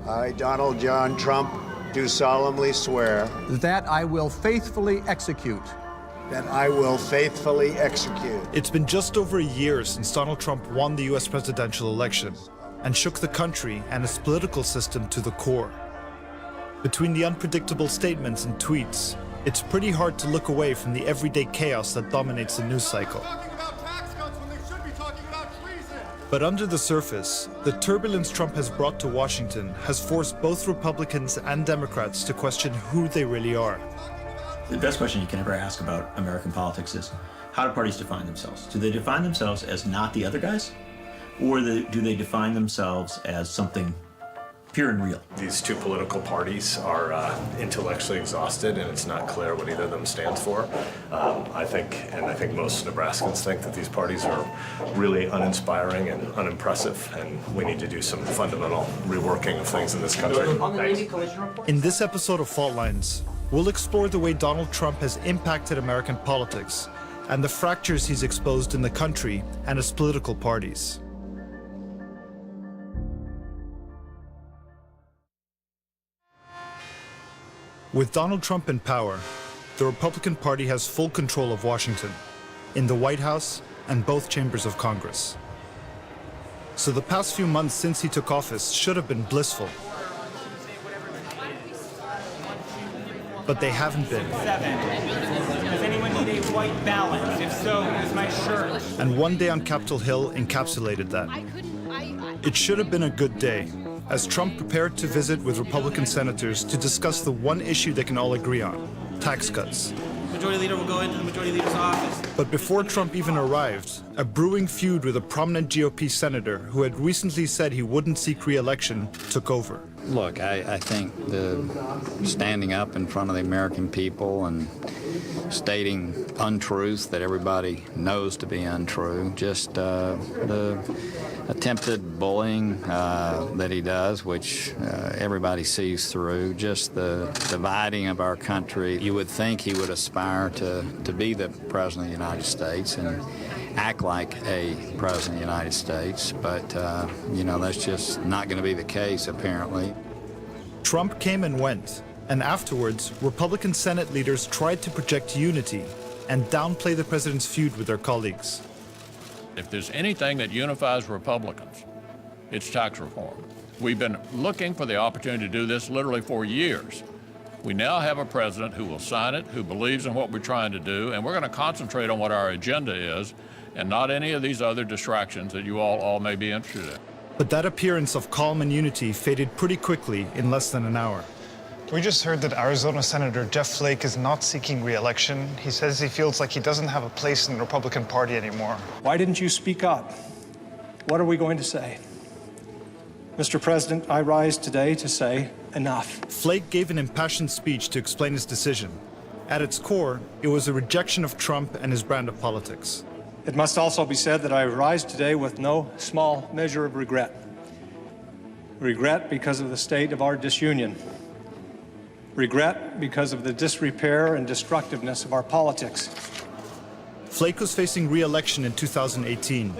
I, Donald John Trump, do solemnly swear that I will faithfully execute. That I will faithfully execute. It's been just over a year since Donald Trump won the US presidential election and shook the country and its political system to the core. Between the unpredictable statements and tweets, it's pretty hard to look away from the everyday chaos that dominates the news cycle. But under the surface, the turbulence Trump has brought to Washington has forced both Republicans and Democrats to question who they really are. The best question you can ever ask about American politics is, how do parties define themselves? Do they define themselves as not the other guys? Or do they define themselves as something pure and real? These two political parties are intellectually exhausted, and it's not clear what either of them stands for. I think most Nebraskans think that these parties are really uninspiring and unimpressive, and we need to do some fundamental reworking of things in this country. In this episode of Fault Lines, we'll explore the way Donald Trump has impacted American politics and the fractures he's exposed in the country and its political parties. With Donald Trump in power, the Republican Party has full control of Washington, in the White House and both chambers of Congress. So the past few months since he took office should have been blissful. But they haven't been. Does anyone need a white balance? If so, here's my shirt. And one day on Capitol Hill encapsulated that. It should have been a good day, as Trump prepared to visit with Republican senators to discuss the one issue they can all agree on, tax cuts. Majority Leader will go into the Majority Leader's office. But before Trump even arrived, a brewing feud with a prominent GOP senator who had recently said he wouldn't seek re-election took over. Look, I think the standing up in front of the American people and stating untruths that everybody knows to be untrue, just the attempted bullying that he does, which everybody sees through, just the dividing of our country. You would think he would aspire to be the President of the United States and act like a President of the United States, but, you know, that's just not going to be the case, apparently. Trump came and went, and afterwards, Republican Senate leaders tried to project unity and downplay the president's feud with their colleagues. If there's anything that unifies Republicans, it's tax reform. We've been looking for the opportunity to do this literally for years. We now have a president who will sign it, who believes in what we're trying to do, and we're going to concentrate on what our agenda is and not any of these other distractions that you all may be interested in. But that appearance of calm and unity faded pretty quickly in less than an hour. We just heard that Arizona Senator Jeff Flake is not seeking re-election. He says he feels like he doesn't have a place in the Republican Party anymore. Why didn't you speak up? What are we going to say? Mr. President, I rise today to say enough. Flake gave an impassioned speech to explain his decision. At its core, it was a rejection of Trump and his brand of politics. It must also be said that I rise today with no small measure of regret. Regret because of the state of our disunion. Regret because of the disrepair and destructiveness of our politics. Flake was facing re-election in 2018.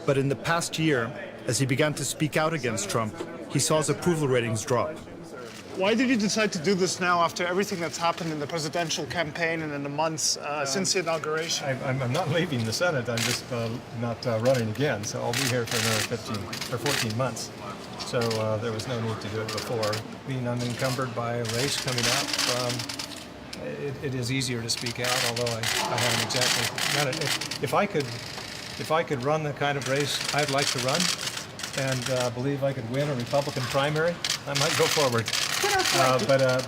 But in the past year, as he began to speak out against Trump, he saw his approval ratings drop. Why did you decide to do this now after everything that's happened in the presidential campaign and in the months since the inauguration? I'm not leaving the Senate. I'm just not running again. So I'll be here for another 15 or 14 months. So there was no need to do it before. Being unencumbered by a race coming up, it is easier to speak out, although I haven't exactly done it. If I could run the kind of race I'd like to run and believe I could win a Republican primary, I might go forward. But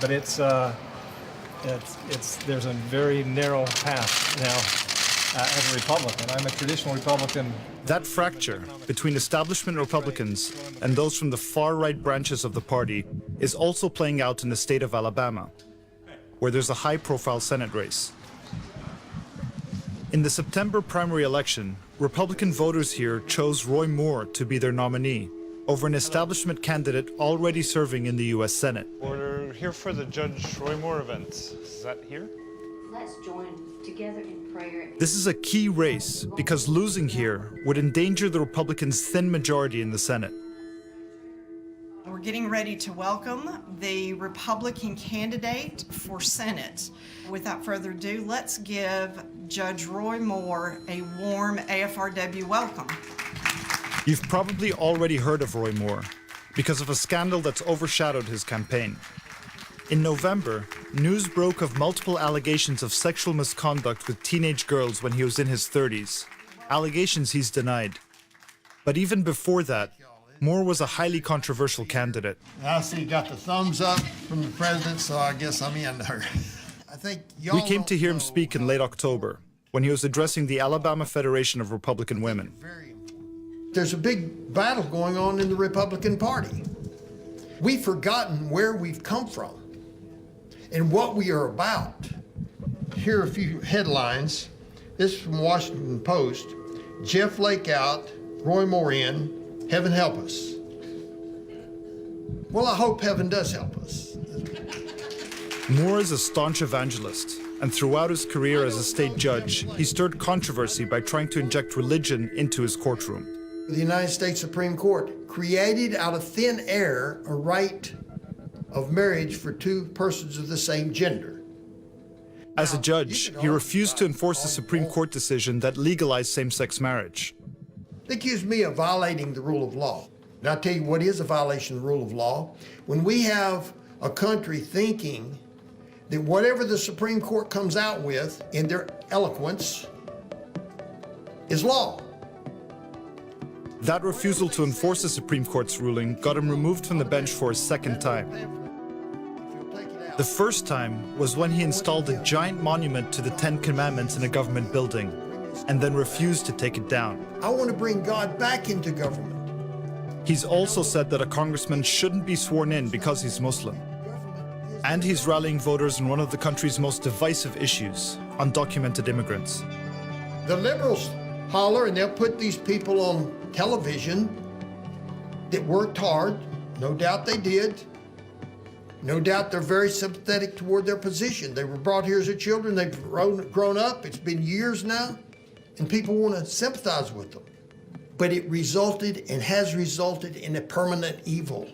there's a very narrow path now as a Republican. I'm a traditional Republican. That fracture between establishment Republicans and those from the far-right branches of the party is also playing out in the state of Alabama, where there's a high-profile Senate race. In the September primary election, Republican voters here chose Roy Moore to be their nominee over an establishment candidate already serving in the U.S. Senate. We're here for the Judge Roy Moore event. Is that here? Let's join together in prayer. This is a key race because losing here would endanger the Republicans' thin majority in the Senate. We're getting ready to welcome the Republican candidate for Senate. Without further ado, let's give Judge Roy Moore a warm AFRW welcome. You've probably already heard of Roy Moore because of a scandal that's overshadowed his campaign. In November, news broke of multiple allegations of sexual misconduct with teenage girls when he was in his 30s, allegations he's denied. But even before that, Moore was a highly controversial candidate. I see you got the thumbs up from the president, so I guess I'm in there. I think We came to hear him speak in late October when he was addressing the Alabama Federation of Republican Women. There's a big battle going on in the Republican Party. We've forgotten where we've come from and what we are about. Here are a few headlines. This is from Washington Post. Jeff Flake out, Roy Moore in. Heaven help us. Well, I hope heaven does help us. Moore is a staunch evangelist, and throughout his career as a state judge, he stirred controversy by trying to inject religion into his courtroom. The United States Supreme Court created out of thin air a right of marriage for two persons of the same gender. As a judge, he refused to enforce the Supreme Court decision that legalized same-sex marriage. They accuse me of violating the rule of law. And I'll tell you what is a violation of the rule of law. When we have a country thinking that whatever the Supreme Court comes out with in their eloquence is law. That refusal to enforce the Supreme Court's ruling got him removed from the bench for a second time. The first time was when he installed a giant monument to the Ten Commandments in a government building, and then refused to take it down. I want to bring God back into government. He's also said that a congressman shouldn't be sworn in because he's Muslim. And he's rallying voters on one of the country's most divisive issues, undocumented immigrants. The liberals holler and they'll put these people on television that worked hard. No doubt they did. No doubt they're very sympathetic toward their position. They were brought here as children. They've grown up. It's been years now. And people want to sympathize with them. But it resulted and has resulted in a permanent evil.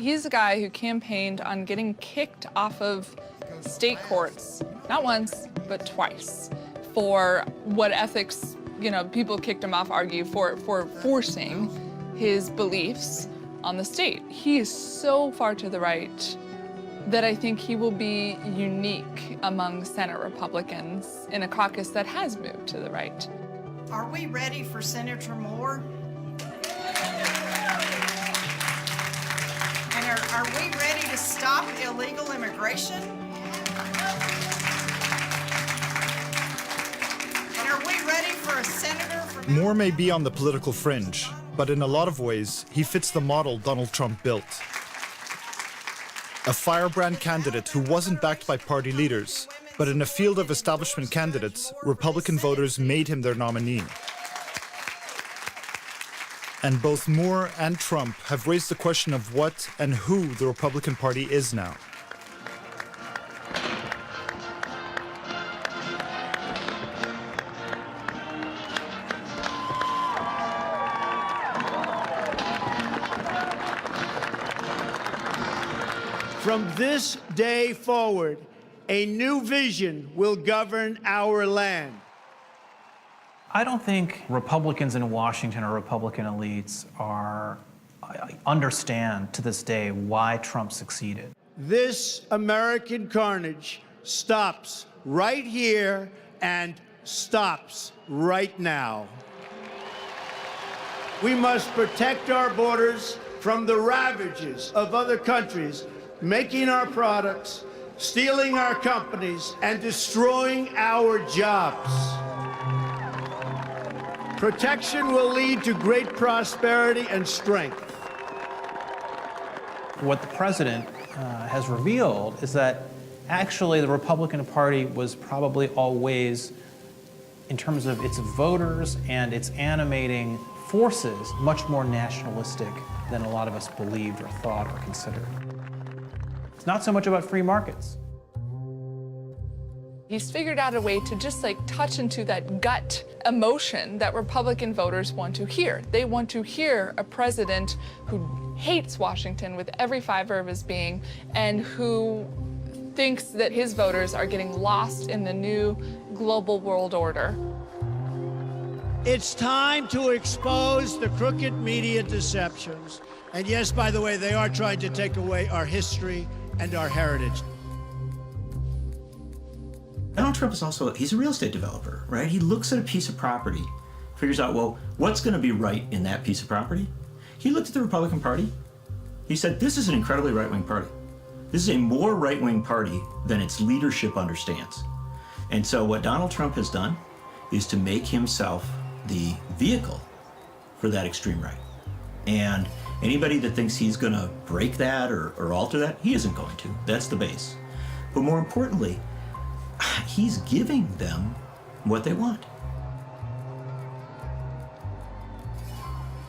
He's a guy who campaigned on getting kicked off of state courts, not once, but twice, for what ethics, people kicked him off, argue, for forcing his beliefs on the state. He is so far to the right that I think he will be unique among Senate Republicans in a caucus that has moved to the right. Are we ready for Senator Moore? And are we ready to stop illegal immigration? And are we ready for a senator from... Moore may be on the political fringe, but in a lot of ways, he fits the model Donald Trump built. A firebrand candidate who wasn't backed by party leaders, but in a field of establishment candidates, Republican voters made him their nominee. And both Moore and Trump have raised the question of what and who the Republican Party is now. From this day forward, a new vision will govern our land. I don't think Republicans in Washington or Republican elites understand to this day why Trump succeeded. This American carnage stops right here and stops right now. We must protect our borders from the ravages of other countries, making our products, stealing our companies, and destroying our jobs. Protection will lead to great prosperity and strength. What the president has revealed is that actually the Republican Party was probably always, in terms of its voters and its animating forces, much more nationalistic than a lot of us believed or thought or considered. It's not so much about free markets. He's figured out a way to just like touch into that gut emotion that Republican voters want to hear. They want to hear a president who hates Washington with every fiber of his being and who thinks that his voters are getting lost in the new global world order. It's time to expose the crooked media deceptions. And yes, by the way, they are trying to take away our history and our heritage. Donald Trump is also, he's a real estate developer, right? He looks at a piece of property, figures out, well, what's going to be right in that piece of property? He looked at the Republican Party. He said, this is an incredibly right-wing party. This is a more right-wing party than its leadership understands. And so what Donald Trump has done is to make himself the vehicle for that extreme right. And anybody that thinks he's going to break that or alter that, he isn't going to. That's the base. But more importantly, he's giving them what they want.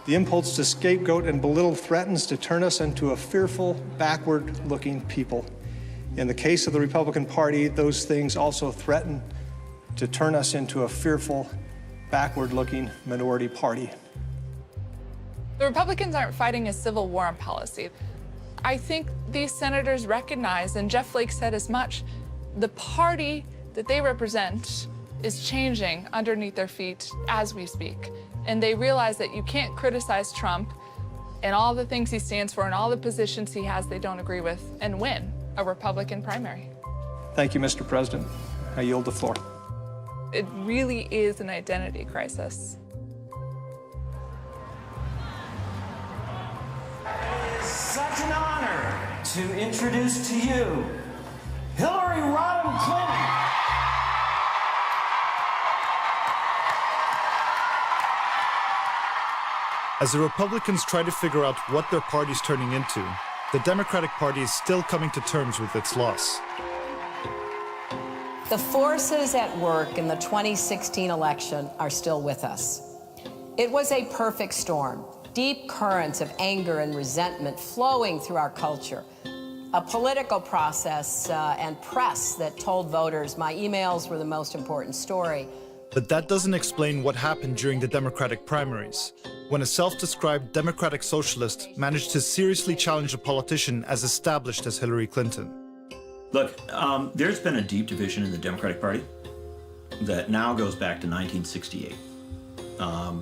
The impulse to scapegoat and belittle threatens to turn us into a fearful, backward-looking people. In the case of the Republican Party, those things also threaten to turn us into a fearful, backward-looking minority party. The Republicans aren't fighting a civil war on policy. I think these senators recognize, and Jeff Flake said as much, the party that they represent is changing underneath their feet as we speak. And they realize that you can't criticize Trump and all the things he stands for and all the positions he has they don't agree with and win a Republican primary. Thank you, Mr. President. I yield the floor. It really is an identity crisis. Such an honor to introduce to you Hillary Rodham Clinton. As the Republicans try to figure out what their party's turning into, the Democratic Party is still coming to terms with its loss. The forces at work in the 2016 election are still with us. It was a perfect storm. Deep currents of anger and resentment flowing through our culture. A political process and press that told voters my emails were the most important story. But that doesn't explain what happened during the Democratic primaries, when a self-described democratic socialist managed to seriously challenge a politician as established as Hillary Clinton. Look, there's been a deep division in the Democratic Party that now goes back to 1968.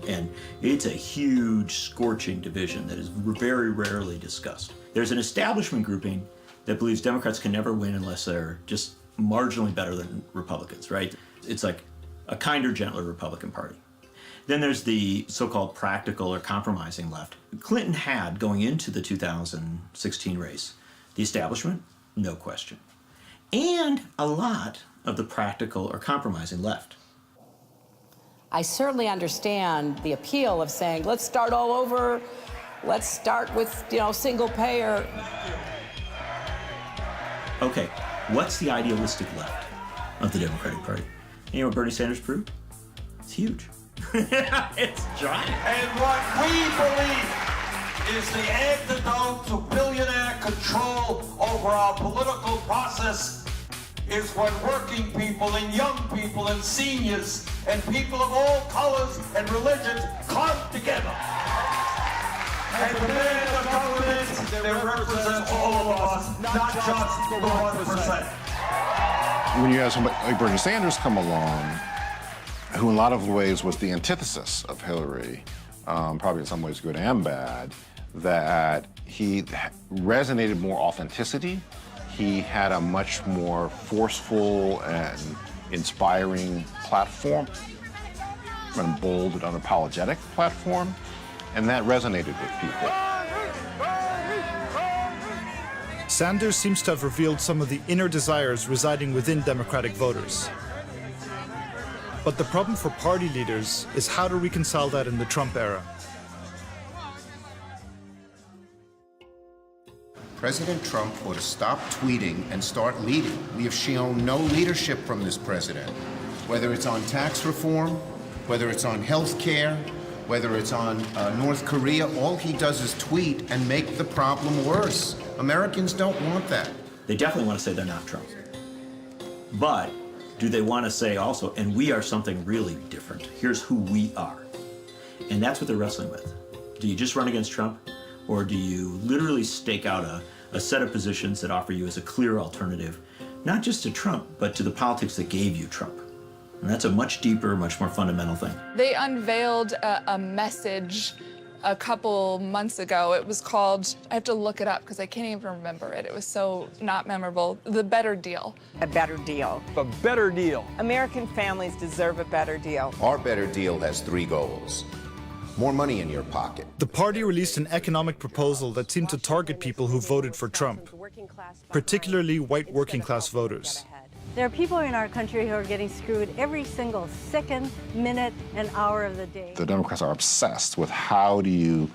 And it's a huge, scorching division that is very rarely discussed. There's an establishment grouping that believes Democrats can never win unless they're just marginally better than Republicans, right? It's like a kinder, gentler Republican Party. Then there's the so-called practical or compromising left. Clinton had, going into the 2016 race, the establishment, no question, and a lot of the practical or compromising left. I certainly understand the appeal of saying, let's start all over, let's start with, single payer. Okay, what's the idealistic left of the Democratic Party? You know what Bernie Sanders proved? It's huge. It's giant. And what we believe is the antidote to billionaire control over our political process is when working people and young people and seniors and people of all colors and religions come together and demand a government that represents all of us, not just the 1%. When you have somebody like Bernie Sanders come along, who in a lot of ways was the antithesis of Hillary, probably in some ways good and bad, that he resonated more authenticity. He had a much more forceful and inspiring platform, a bold and unapologetic platform, and that resonated with people. Sanders seems to have revealed some of the inner desires residing within Democratic voters. But the problem for party leaders is how to reconcile that in the Trump era. President Trump ought to stop tweeting and start leading. We have shown no leadership from this president, whether it's on tax reform, whether it's on health care, whether it's on North Korea. All he does is tweet and make the problem worse. Americans don't want that. They definitely want to say they're not Trump. But do they want to say also, and we are something really different. Here's who we are. And that's what they're wrestling with. Do you just run against Trump? Or do you literally stake out a set of positions that offer you as a clear alternative, not just to Trump, but to the politics that gave you Trump? And that's a much deeper, much more fundamental thing. They unveiled a message a couple months ago. It was called, I have to look it up because I can't even remember it. It was so not memorable. The Better Deal. A better deal. A better deal. American families deserve a better deal. Our better deal has 3 goals. More money in your pocket. The party released an economic proposal that seemed to target people who voted for Trump, particularly white working-class voters. There are people in our country who are getting screwed every single second, minute, and hour of the day. The Democrats are obsessed with how do you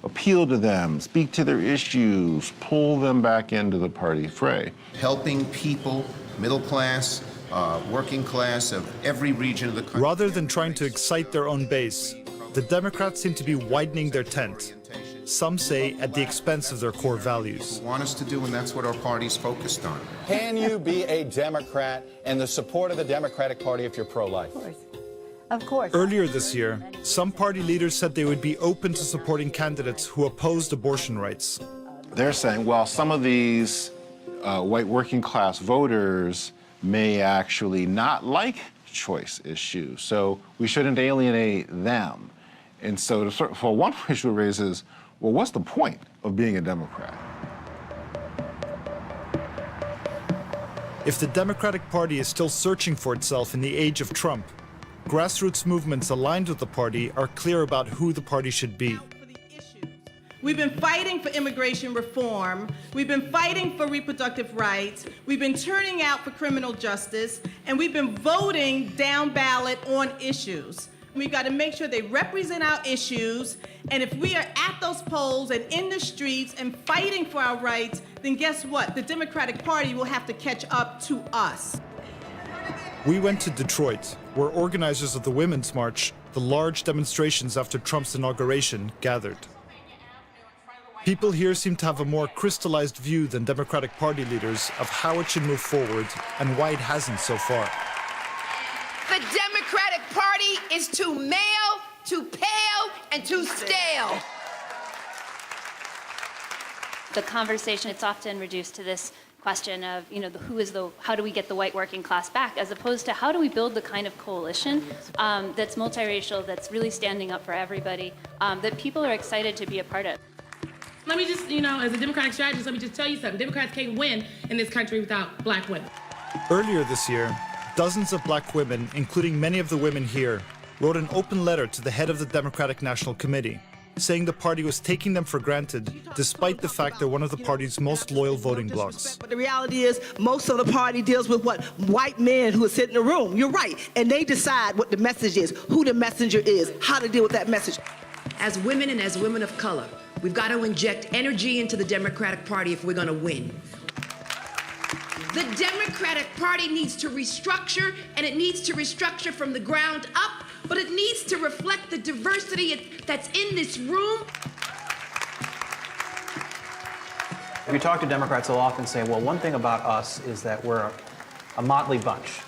appeal to them, speak to their issues, pull them back into the party fray. Helping people, middle class, working class of every region of the country. Rather than trying to excite their own base, the Democrats seem to be widening their tent. Some say at the expense of their core values. Want us to do, and that's what our party's focused on. Can you be a Democrat and the support of the Democratic Party if you're pro-life? Of course. Earlier this year, some party leaders said they would be open to supporting candidates who opposed abortion rights. They're saying, well, some of these white working class voters may actually not like choice issues, so we shouldn't alienate them. And so for one issue it raises, well, what's the point of being a Democrat? If the Democratic Party is still searching for itself in the age of Trump, grassroots movements aligned with the party are clear about who the party should be. We've been fighting for immigration reform. We've been fighting for reproductive rights. We've been turning out for criminal justice. And we've been voting down ballot on issues. We've got to make sure they represent our issues. And if we are at those polls and in the streets and fighting for our rights, then guess what? The Democratic Party will have to catch up to us. We went to Detroit, where organizers of the Women's March, the large demonstrations after Trump's inauguration, gathered. People here seem to have a more crystallized view than Democratic Party leaders of how it should move forward and why it hasn't so far. The Democratic Party is too male, too pale, and too stale. The conversation, it's often reduced to this question of, how do we get the white working class back, as opposed to how do we build the kind of coalition that's multiracial, that's really standing up for everybody, that people are excited to be a part of. Let me just, as a Democratic strategist, let me just tell you something. Democrats can't win in this country without black women. Earlier this year, dozens of black women, including many of the women here, wrote an open letter to the head of the Democratic National Committee, saying the party was taking them for granted, despite the fact they're one of the party's most loyal voting blocs. But the reality is, most of the party deals with what? White men who sit in the room. You're right. And they decide what the message is, who the messenger is, how to deal with that message. As women and as women of color, we've got to inject energy into the Democratic Party if we're going to win. The Democratic Party needs to restructure, and it needs to restructure from the ground up, but it needs to reflect the diversity that's in this room. If you talk to Democrats, they'll often say, well, one thing about us is that we're a motley bunch,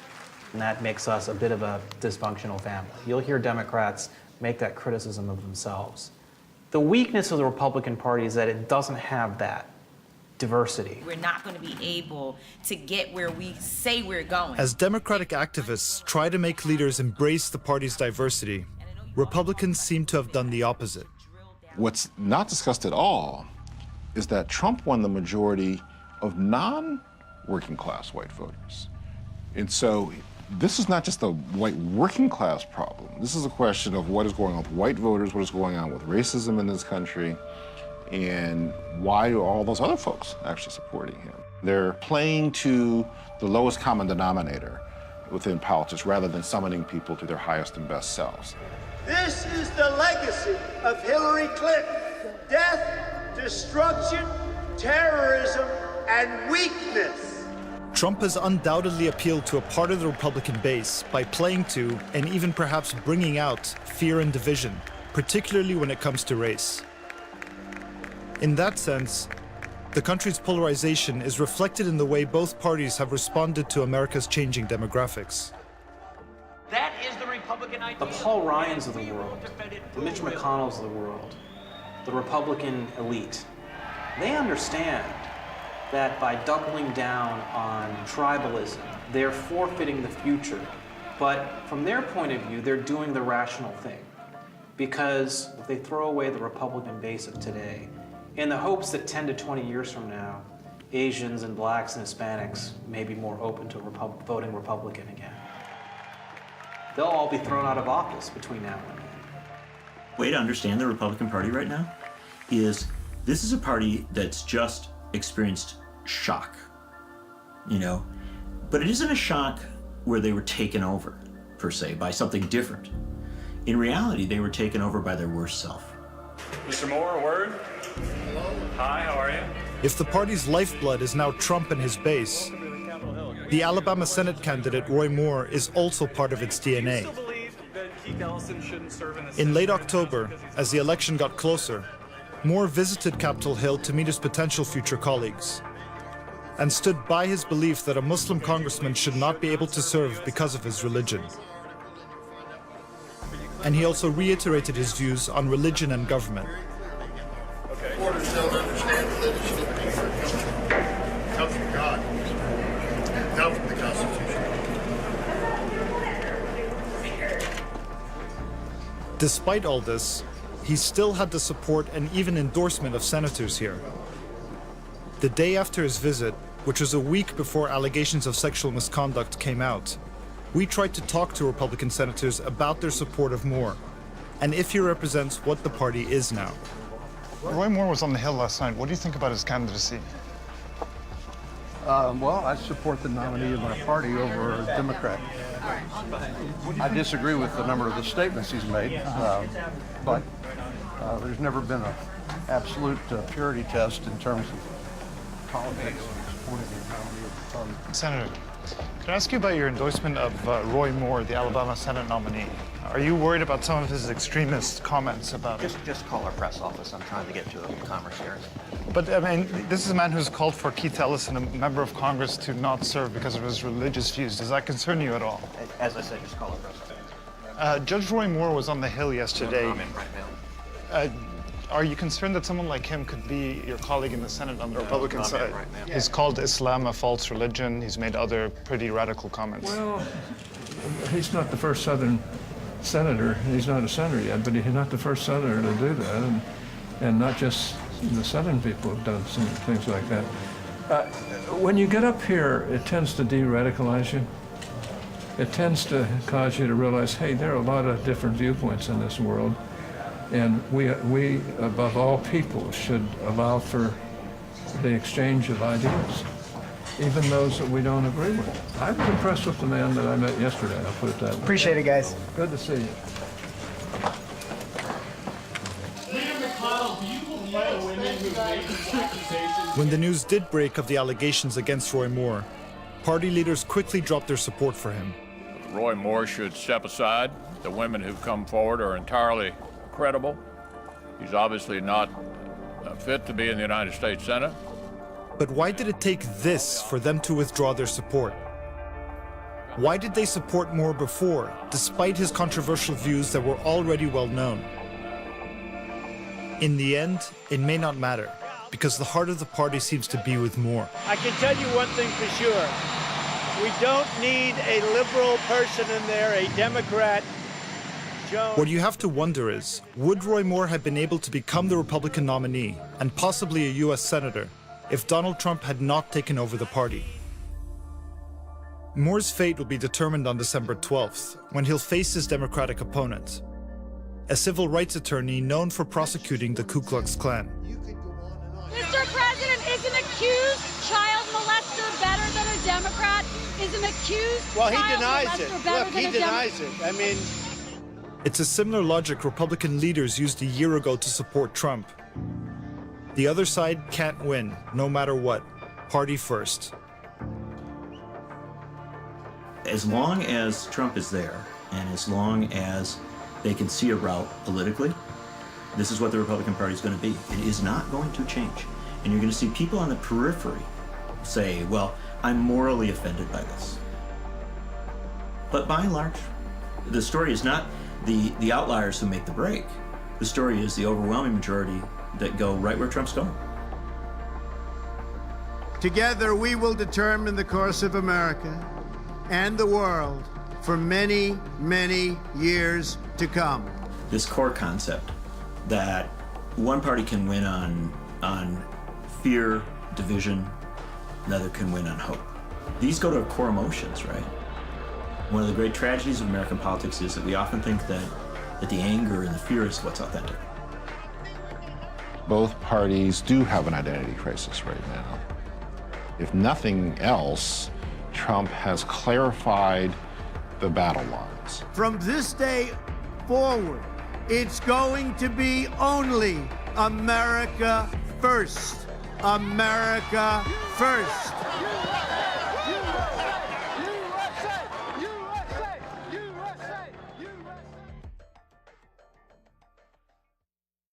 and that makes us a bit of a dysfunctional family. You'll hear Democrats make that criticism of themselves. The weakness of the Republican Party is that it doesn't have that diversity. We're not going to be able to get where we say we're going. As Democratic activists try to make leaders embrace the party's diversity, Republicans seem to have done the opposite. What's not discussed at all is that Trump won the majority of non-working class white voters. And so this is not just a white working class problem. This is a question of what is going on with white voters, what is going on with racism in this country, and why are all those other folks actually supporting him? They're playing to the lowest common denominator within politics rather than summoning people to their highest and best selves. This is the legacy of Hillary Clinton. Death, destruction, terrorism, and weakness. Trump has undoubtedly appealed to a part of the Republican base by playing to, and even perhaps bringing out, fear and division, particularly when it comes to race. In that sense, the country's polarization is reflected in the way both parties have responded to America's changing demographics. the Paul Ryans of the world, the Mitch McConnells of the world, the Republican elite, they understand that by doubling down on tribalism, they're forfeiting the future. But from their point of view, they're doing the rational thing. Because if they throw away the Republican base of today, in the hopes that 10 to 20 years from now, Asians and blacks and Hispanics may be more open to voting Republican again. They'll all be thrown out of office between now and then. Way to understand the Republican Party right now is this is a party that's just experienced shock, but it isn't a shock where they were taken over, per se, by something different. In reality, they were taken over by their worst self. Mr. Moore, a word? Hello. Hi, how are you? If the party's lifeblood is now Trump and his base, the Alabama Senate candidate Roy Moore is also part of its DNA. In late October, as the election got closer, Moore visited Capitol Hill to meet his potential future colleagues and stood by his belief that a Muslim congressman should not be able to serve because of his religion. And he also reiterated his views on religion and government. Supporters don't understand that it should be comes from God, not from the Constitution. Despite all this, he still had the support and even endorsement of senators here. The day after his visit, which was a week before allegations of sexual misconduct came out, we tried to talk to Republican senators about their support of Moore and if he represents what the party is now. Roy Moore was on the Hill last night. What do you think about his candidacy? Well, I support the nominee of my party over a Democrat. I disagree with a number of the statements he's made, but there's never been an absolute purity test in terms of politics. Senator, can I ask you about your endorsement of Roy Moore, the Alabama Senate nominee? Are you worried about some of his extremist comments about... Just call our press office. I'm trying to get to a commerce hearing. But, I mean, this is a man who's called for Keith Ellison, a member of Congress, to not serve because of his religious views. Does that concern you at all? As I said, just call our press office. Judge Roy Moore was on the Hill yesterday. No comment right now. Are you concerned that someone like him could be your colleague in the Senate on the Republican side? Right now. He's called Islam a false religion. He's made other pretty radical comments. Well, he's not the first Southern senator. He's not a senator yet, but he's not the first senator to do that. And not just the Southern people have done some things like that. When you get up here, it tends to de-radicalize you. It tends to cause you to realize, hey, there are a lot of different viewpoints in this world. And we, above all people, should allow for the exchange of ideas, even those that we don't agree with. I was impressed with the man that I met yesterday, I'll put it that way. Appreciate it, guys. Good to see you. When the news did break of the allegations against Roy Moore, party leaders quickly dropped their support for him. Roy Moore should step aside. The women who've come forward are entirely credible. He's obviously not fit to be in the United States Senate. But why did it take this for them to withdraw their support? Why did they support Moore before, despite his controversial views that were already well known? In the end, it may not matter, because the heart of the party seems to be with Moore. I can tell you one thing for sure. We don't need a liberal person in there, a Democrat. What you have to wonder is, would Roy Moore have been able to become the Republican nominee, and possibly a U.S. Senator, if Donald Trump had not taken over the party? Moore's fate will be determined on December 12th, when he'll face his Democratic opponent, a civil rights attorney known for prosecuting the Ku Klux Klan. Mr. President, is an accused child molester better than a Democrat? Is an accused Well, he child denies molester it. better Look, than he a denies it. I mean... It's a similar logic Republican leaders used a year ago to support Trump. The other side can't win, no matter what. Party first. As long as Trump is there, and as long as they can see a route politically, this is what the Republican Party is going to be. It is not going to change. And you're going to see people on the periphery say, well, I'm morally offended by this. But by and large, The story is not the outliers who make the break. The story is the overwhelming majority that go right where Trump's going. Together, we will determine the course of America and the world for many, many years to come. This core concept that one party can win on fear, division, another can win on hope. These go to core emotions, right? One of the great tragedies of American politics is that we often think that the anger and the fear is what's authentic. Both parties do have an identity crisis right now. If nothing else, Trump has clarified the battle lines. From this day forward, it's going to be only America first. America first.